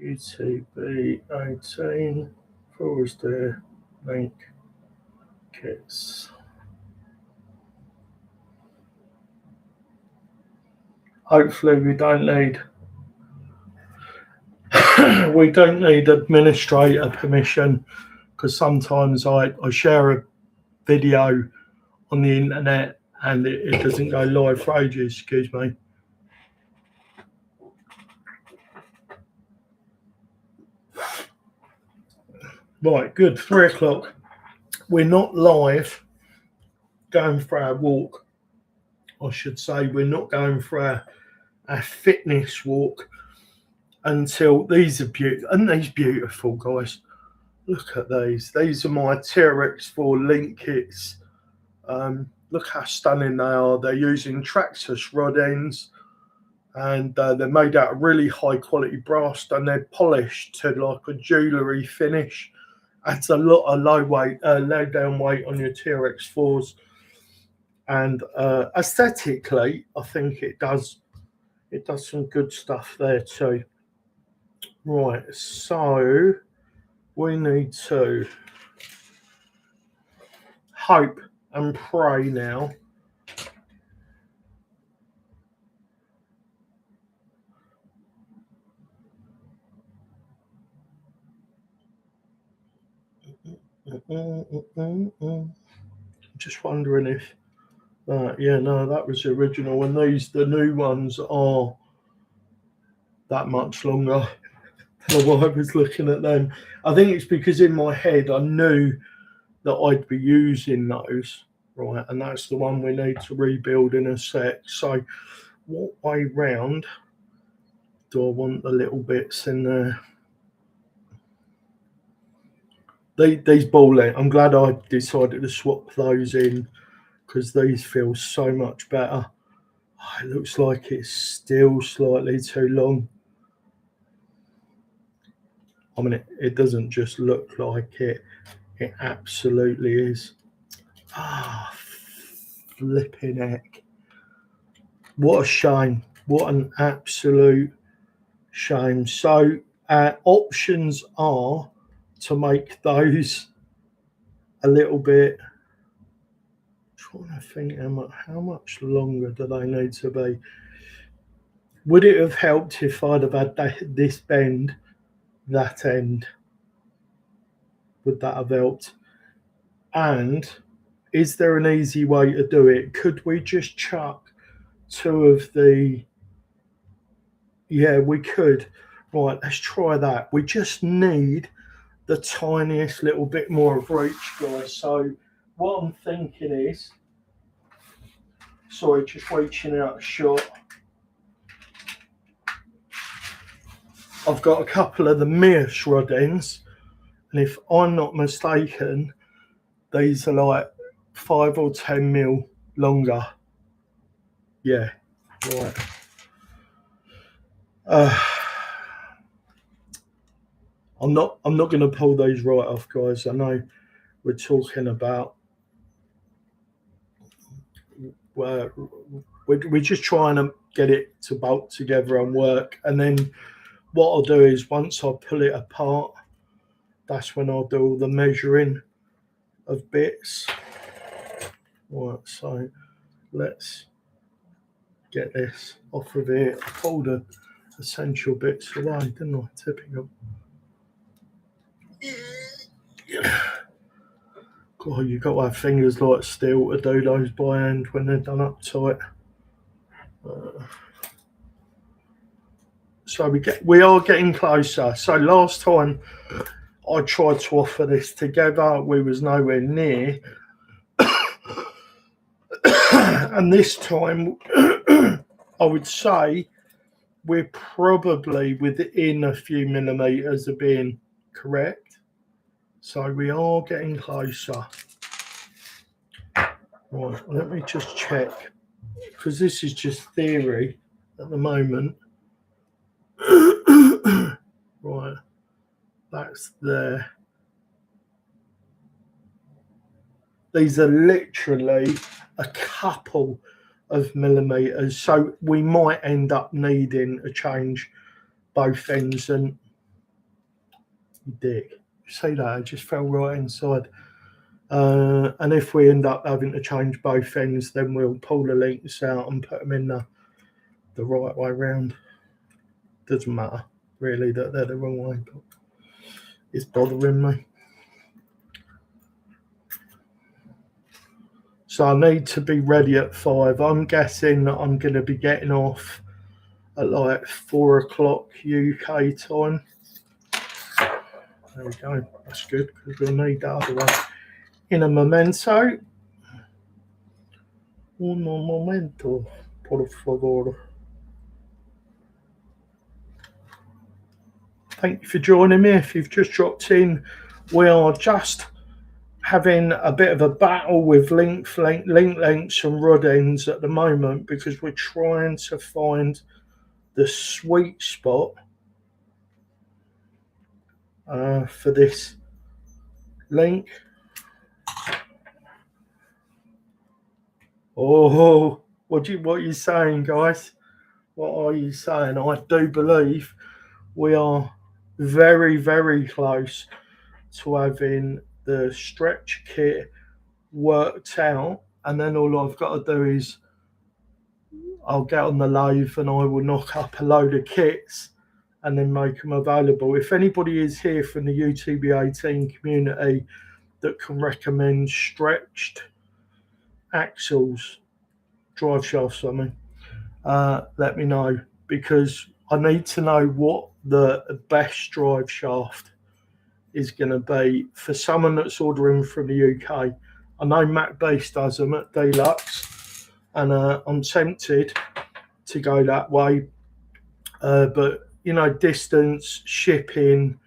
UTB18 forwards there, link kits. Hopefully we don't need administrator permission, because sometimes I share a video on the internet and it doesn't go live for ages. Excuse me. Right, good. 3 o'clock. We're not live going for our walk. I should say we're not going for our fitness walk until these are beautiful. And these beautiful, guys. Look at these. These are my TRX4 link kits. Look how stunning they are. They're using Traxxas rod ends, and they're made out of really high quality brass, and they're polished to like a jewellery finish. Adds a lot of low down weight on your TRX4s, and aesthetically, I think it does some good stuff there too. Right, so we need to hope and pray now. Just wondering if yeah, no, that was the original, and the new ones are that much longer than what I was looking at them. I think it's because in my head I knew that I'd be using those, right, and that's the one we need to rebuild in a sec. So what way round do I want the little bits in there? These ball end, I'm glad I decided to swap those in, because these feel so much better. Oh, it looks like it's still slightly too long. I mean, it doesn't just look like it. It absolutely is. Ah, flipping heck. What a shame. What an absolute shame. So our options are to make those a little bit, trying to think how much longer do they need to be. Would it have helped if I'd have had this bend that end? Would that have helped? And is there an easy way to do it? Could we just chuck 2 of the, yeah, we could. Right, let's try that. We just need the tiniest little bit more of reach, guys. So what I'm thinking is, sorry, just reaching out a shot. I've got a couple of the Mears rod ends, and if I'm not mistaken, these are like 5 or 10 mil longer. Yeah, right. I'm not going to pull these right off, guys. I know we're talking about we're just trying to get it to bolt together and work, and then what I'll do is once I pull it apart, that's when I'll do all the measuring of bits. Right, so let's get this off of here. I pulled the essential bits away, didn't I? Typical. God, you've got to have fingers like steel to do those by hand when they're done up tight. So we are getting closer. So last time I tried to offer this together, we was nowhere near. And this time, I would say we're probably within a few millimeters of being correct. So we are getting closer. Right, let me just check, because this is just theory at the moment. Right, that's there. These are literally a couple of millimeters, so we might end up needing to change both ends. And you dig, see that? It just fell right inside. And if we end up having to change both ends, then we'll pull the links out and put them in the right way round. Doesn't matter really that they're the wrong way, but it's bothering me. So I need to be ready at 5. I'm guessing that I'm going to be getting off at like 4 o'clock UK time. There we go. That's good, because we'll need that otherwise. In a momento. Un momento, por favor. Thank you for joining me. If you've just dropped in, we are just having a bit of a battle with link lengths and rod ends at the moment, because we're trying to find the sweet spot for this link. Oh, what are you saying, guys? What are you saying? I do believe we are very, very close to having the stretch kit worked out, and then all I've got to do is I'll get on the lathe and I will knock up a load of kits and then make them available. If anybody is here from the UTB18 community that can recommend stretched axles, drive shafts, let me know, because I need to know what the best drive shaft is going to be for someone that's ordering from the UK. I know Mac Base does them at Deluxe, and I'm tempted to go that way. But, distance, shipping,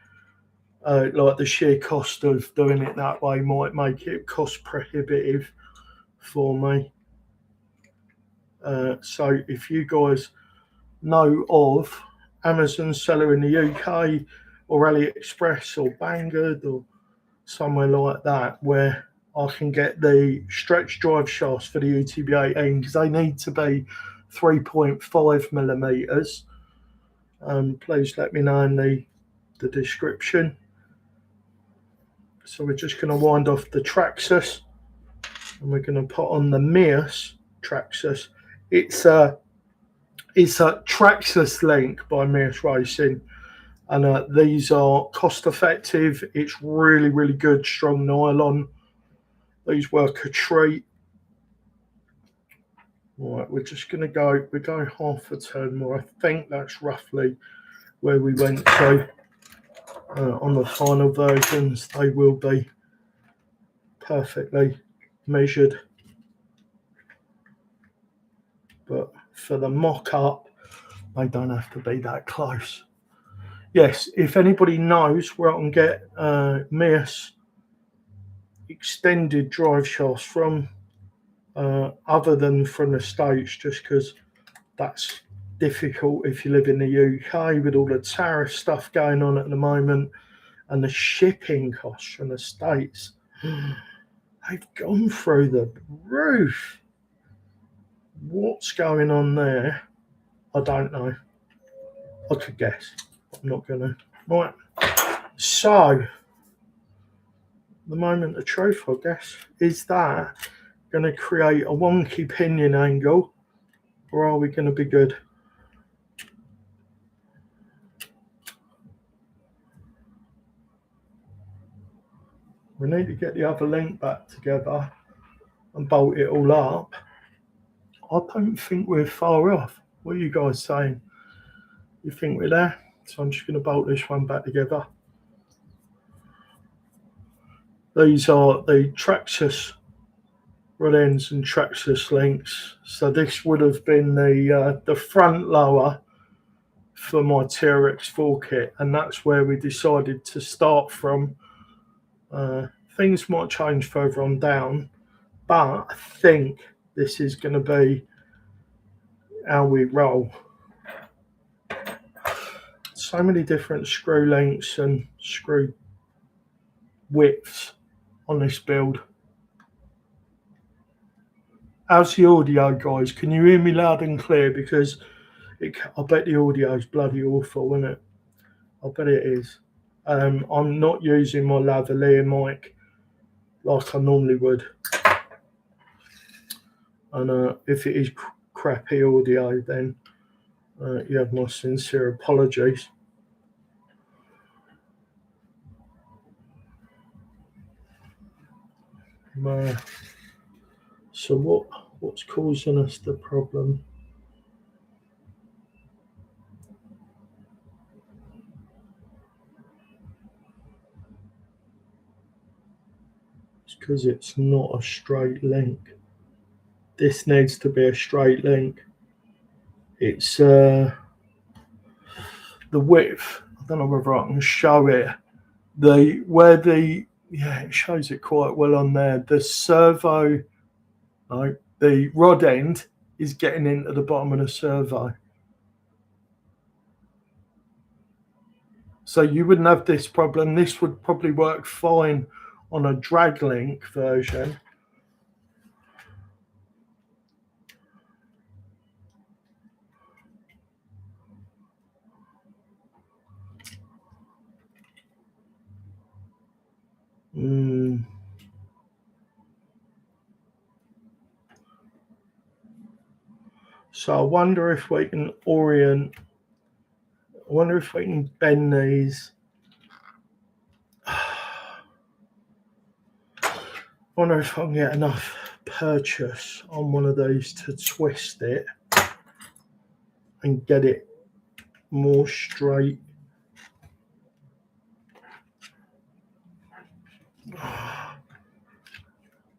like the sheer cost of doing it that way might make it cost prohibitive for me. So if you guys know of Amazon seller in the UK or AliExpress or Banggood or somewhere like that where I can get the stretch drive shafts for the UTB18, because they need to be 3.5 millimeters, please let me know in the description. So we're just going to wind off the Traxxas, and we're going to put on the Mears Traxxas. It's a Traxxas link by Mears Racing, and these are cost effective. It's really, really good, strong nylon. These work a treat. Right, we're just going to go, we're going half a turn more. I think that's roughly where we went to. On the final versions, they will be perfectly measured. But for the mock-up, they don't have to be that close. yes, if anybody knows where I can get Mias extended drive shafts from, other than from the States, just because that's difficult if you live in the UK with all the tariff stuff going on at the moment and the shipping costs from the States. They've gone through the roof. What's going on there? I don't know. I could guess. I'm not going to. Right. So, the moment of truth, I guess, is that going to create a wonky pinion angle, or are we going to be good? We need to get the other link back together and bolt it all up. I don't think we're far off. What are you guys saying? You think we're there? So I'm just going to bolt this one back together. These are the Traxxas rod ends and Traxxas links. So this would have been the front lower for my TRX4 kit, and that's where we decided to start from. Things might change further on down, but I think this is going to be how we roll. So many different screw lengths and screw widths on this build. How's the audio, guys? Can you hear me loud and clear? Because I bet the audio is bloody awful, isn't it? I bet it is. I'm not using my lavalier mic like I normally would. And if it is crappy audio, then you have my sincere apologies. So what's causing us the problem? It's because it's not a straight link. This needs to be a straight link. It's the width. I don't know whether I can show it. It shows it quite well on there. The servo, no, the rod end is getting into the bottom of the servo. So you wouldn't have this problem. This would probably work fine on a drag link version. So I wonder if we can bend these. I wonder if I can get enough purchase on one of these to twist it and get it more straight.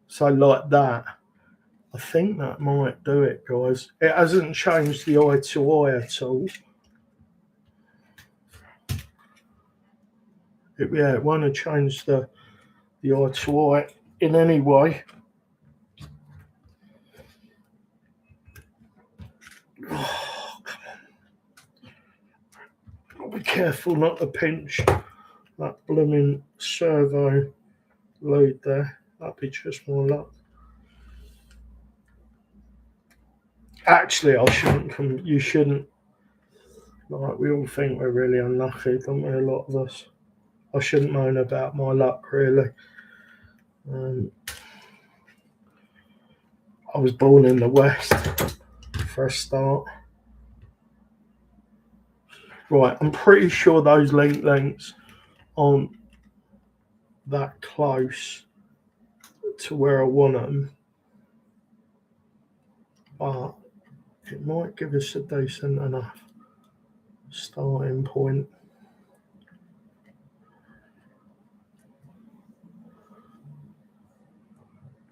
So like that. I think that might do it, guys. It hasn't changed the eye to eye at all. It won't have changed the eye to eye in any way. Oh, come on. I'll be careful not to pinch that blooming servo lead there. That'd be just more luck. Actually, you shouldn't. Like, we all think we're really unlucky, don't we? A lot of us. I shouldn't moan about my luck, really. I was born in the West for a start. Right, I'm pretty sure those link lengths aren't that close to where I want them, but it might give us a decent enough starting point.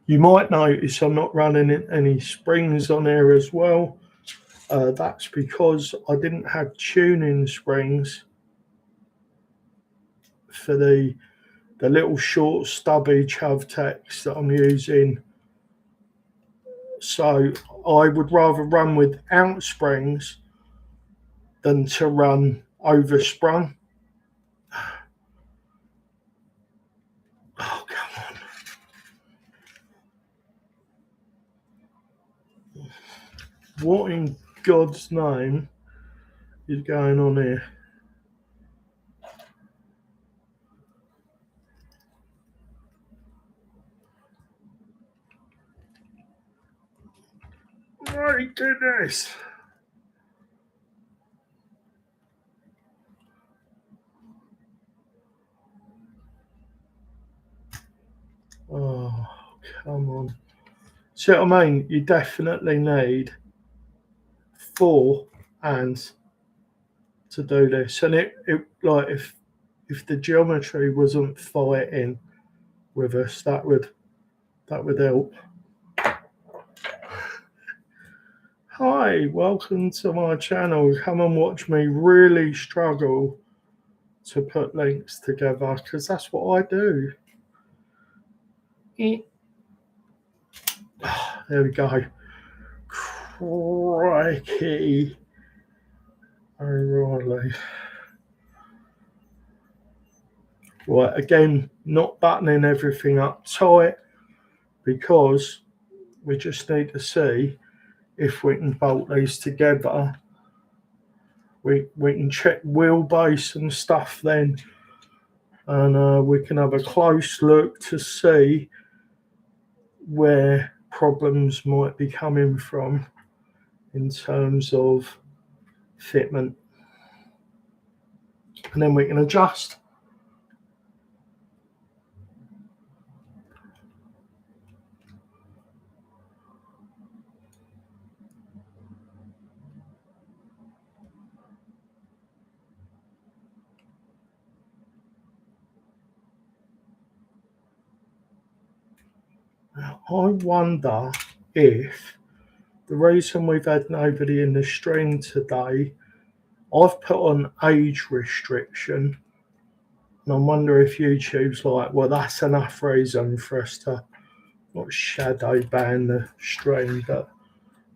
You might notice I'm not running any springs on there as well. That's because I didn't have tuning springs for the little short stubby jamiejcks that I'm using. So I would rather run without springs than to run oversprung. Oh, come on. What in God's name is going on here? My goodness. Oh, come on. See what I mean? You definitely need 4 hands to do this. And it like if the geometry wasn't fighting with us, that would help. Hi, welcome to my channel. Come and watch me really struggle to put links together, because that's what I do. There we go. Crikey. O'Reilly. Right, again, not buttoning everything up tight, because we just need to see if we can bolt these together. We can check wheelbase and stuff then, and we can have a close look to see where problems might be coming from in terms of fitment, and then we can adjust. I wonder if the reason we've had nobody in the stream today, I've put on age restriction, and I wonder if YouTube's like, well, that's enough reason for us to not shadow ban the stream, but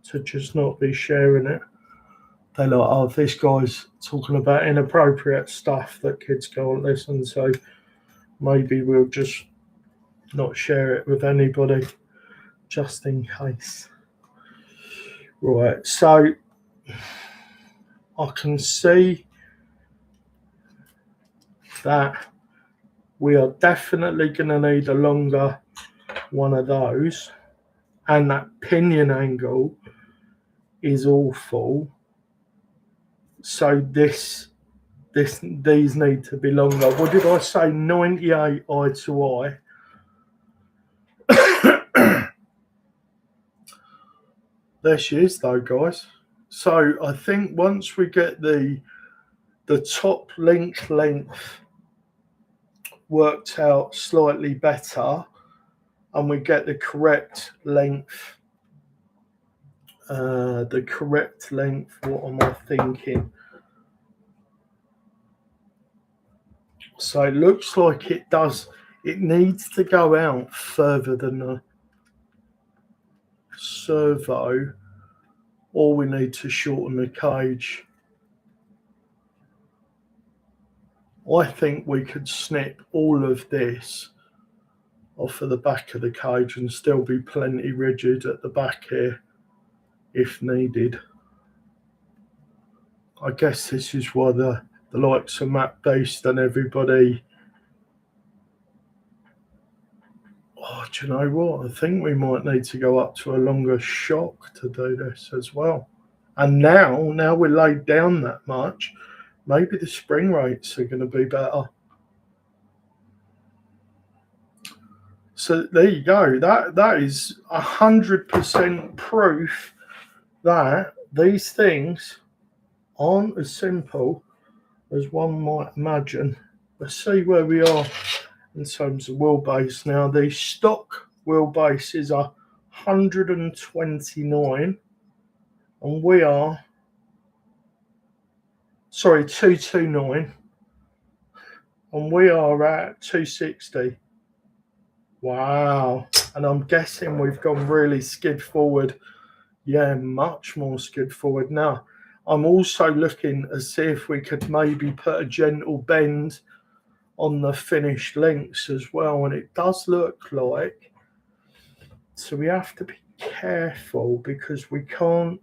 to just not be sharing it. They're like, oh, this guy's talking about inappropriate stuff that kids can't listen to. Maybe we'll just not share it with anybody, just in case. Right, so I can see that we are definitely going to need a longer one of those, and that pinion angle is awful. So these need to be longer. What did I say? 98 eye to eye. There she is, though, guys. So I think once we get the top length worked out slightly better, and we get the correct length, what am I thinking? So it looks like it needs to go out further than the servo, or we need to shorten the cage. I think we could snip all of this off of the back of the cage and still be plenty rigid at the back here if needed. I guess this is why the likes of Matt Beast and everybody. Oh, do you know what? I think we might need to go up to a longer shock to do this as well. And now we're laid down that much, maybe the spring rates are going to be better. So there you go. That is 100% proof that these things aren't as simple as one might imagine. Let's see where we are in terms of wheelbase now. The stock wheelbase is 129, and we are 229. And we are at 260. Wow. And I'm guessing we've gone really skid forward. Yeah, much more skid forward. Now, I'm also looking to see if we could maybe put a gentle bend on the finished links as well. And it does look like, so we have to be careful because we can't,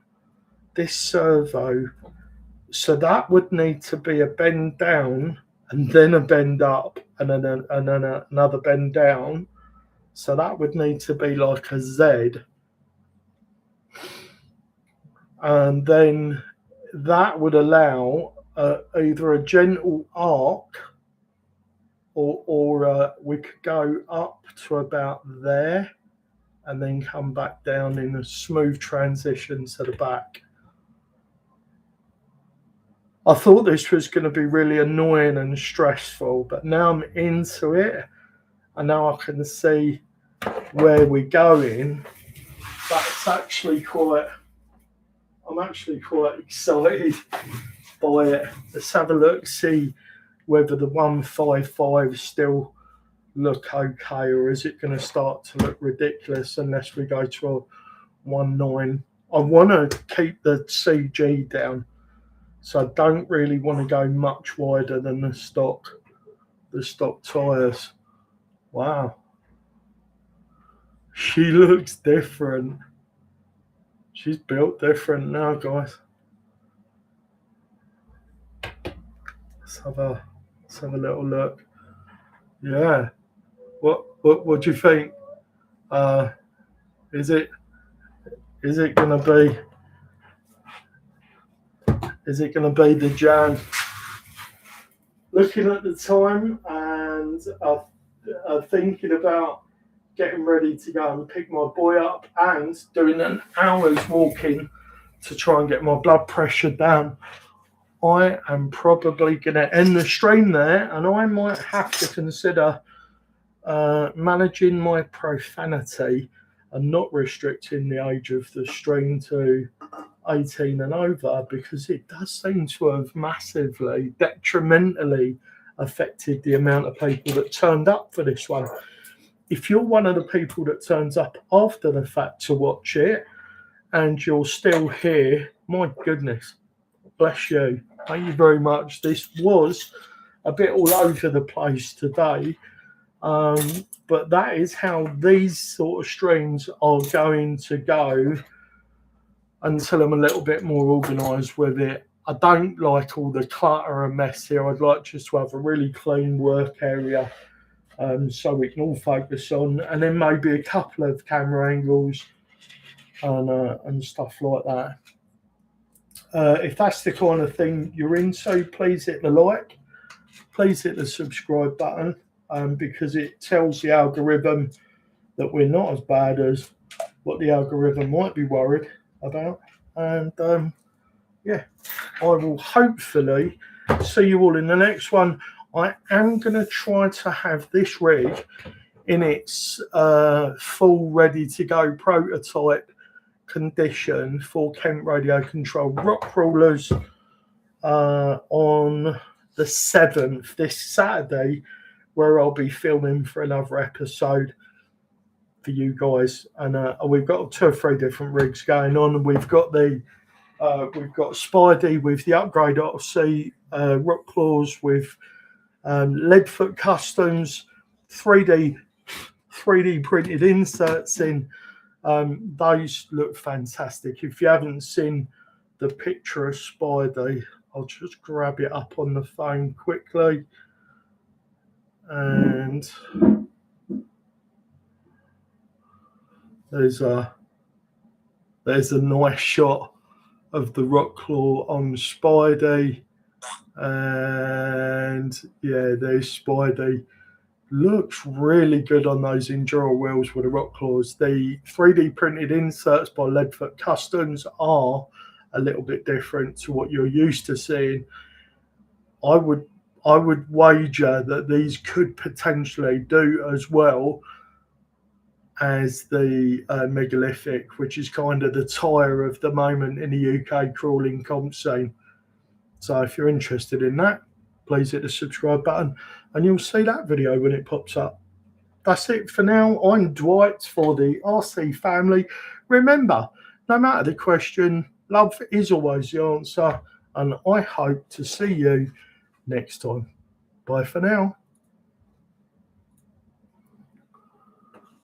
this servo, so that would need to be a bend down and then a bend up and then another bend down. So that would need to be like a Z. And then that would allow either a gentle arc or we could go up to about there and then come back down in a smooth transition to the back. I thought this was going to be really annoying and stressful, but now I'm into it and now I can see where we're going. That's actually I'm actually quite excited by it. Let's have a look, see whether the 155 still look okay, or is it going to start to look ridiculous unless we go to a 19. I want to keep the CG down, so I don't really want to go much wider than the stock tyres. Wow. She looks different. She's built different now, guys. Let's have a little look. Yeah. What do you think? Is it gonna be the jam? Looking at the time and thinking about getting ready to go and pick my boy up and doing an hour's walking to try and get my blood pressure down. I am probably going to end the stream there, and I might have to consider managing my profanity and not restricting the age of the stream to 18 and over, because it does seem to have massively, detrimentally affected the amount of people that turned up for this one. If you're one of the people that turns up after the fact to watch it and you're still here, my goodness, bless you. Thank you very much. This was a bit all over the place today, but that is how these sort of streams are going to go until I'm a little bit more organised with it. I don't like all the clutter and mess here. I'd like just to have a really clean work area, so we can all focus on, and then maybe a couple of camera angles and stuff like that. If that's the kind of thing you're into, please hit the like, please hit the subscribe button, because it tells the algorithm that we're not as bad as what the algorithm might be worried about. And yeah, I will hopefully see you all in the next one. I am going to try to have this rig in its full ready to go prototype condition for Kent Radio Control rock crawlers on the 7th, this Saturday, where I'll be filming for another episode for you guys. And we've got 2 or 3 different rigs going on. We've got Spidey with the upgrade RC rock claws with Leadfoot customs, 3D printed inserts in. Those look fantastic. If you haven't seen the picture of Spidey, I'll just grab it up on the phone quickly. And there's a nice shot of the rock claw on Spidey. And yeah, there's Spidey. Looks really good on those Enduro wheels with the rock claws. The 3D printed inserts by Leadfoot Customs are a little bit different to what you're used to seeing. I would wager that these could potentially do as well as the megalithic, which is kind of the tyre of the moment in the UK crawling comp scene. So if you're interested in that, please hit the subscribe button. and you'll see that video when it pops up. That's it for now. I'm Dwight for the RC family. Remember, no matter the question, love is always the answer, and I hope to see you next time. Bye for now.